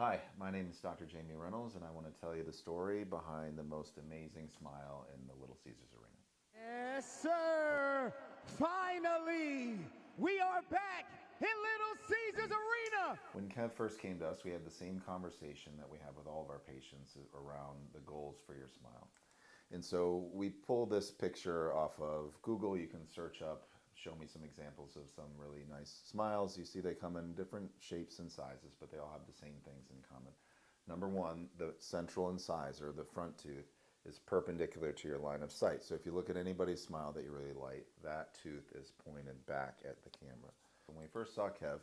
Hi, my name is Dr. Jamie Reynolds, and I want to tell you the story behind the most amazing smile in the Little Caesars Arena. Yes, sir. Finally, we are back in Little Caesars Arena. When Kev first came to us, we had the same conversation that we have with all of our patients around the goals for your smile. And so we pull this picture off of Google. You can search up, show me some examples of some really nice smiles. You see they come in different shapes and sizes, but they all have the same things in common. Number one, the central incisor, the front tooth, is perpendicular to your line of sight. So if you look at anybody's smile that you really like, that tooth is pointed back at the camera. When we first saw Kev,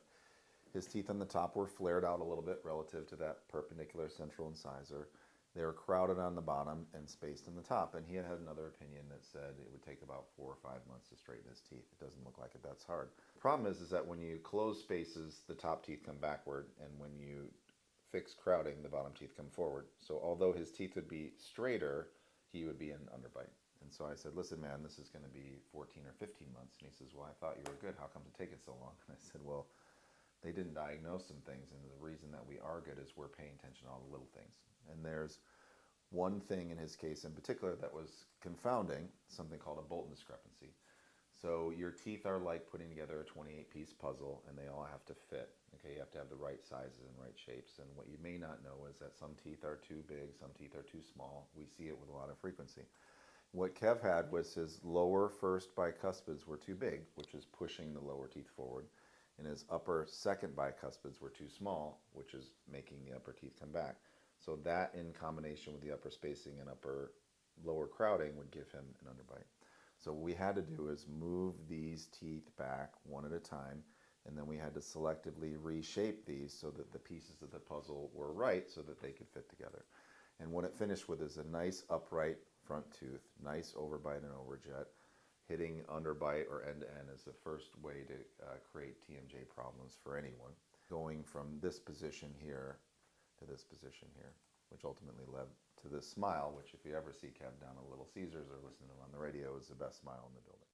his teeth on the top were flared out a little bit relative to that perpendicular central incisor. They were crowded on the bottom and spaced on the top. And he had another opinion that said it would take about 4 or 5 months to straighten his teeth. It doesn't look like it that's hard. The problem is that when you close spaces, the top teeth come backward, and when you fix crowding, the bottom teeth come forward. So although his teeth would be straighter, he would be in underbite. And so I said, listen, man, this is going to be 14 or 15 months. And he says, well, I thought you were good. How come it taking so long? And I said, well, they didn't diagnose some things, and the reason that we are good is we're paying attention to all the little things. And there's one thing in his case in particular that was confounding, something called a Bolton discrepancy. So your teeth are like putting together a 28-piece puzzle, and they all have to fit. Okay, you have to have the right sizes and right shapes. And what you may not know is that some teeth are too big, some teeth are too small. We see it with a lot of frequency. What Kev had was his lower first bicuspids were too big, which is pushing the lower teeth forward, and his upper second bicuspids were too small, which is making the upper teeth come back. So that in combination with the upper spacing and lower crowding would give him an underbite. So what we had to do is move these teeth back one at a time, and then we had to selectively reshape these so that the pieces of the puzzle were right so that they could fit together. And what it finished with is a nice upright front tooth, nice overbite and overjet. Hitting underbite or end to end is the first way to create TMJ problems for anyone. Going from this position here to this position here, which ultimately led to this smile, which if you ever see Kev down at Little Caesars or listen to him on the radio, is the best smile in the building.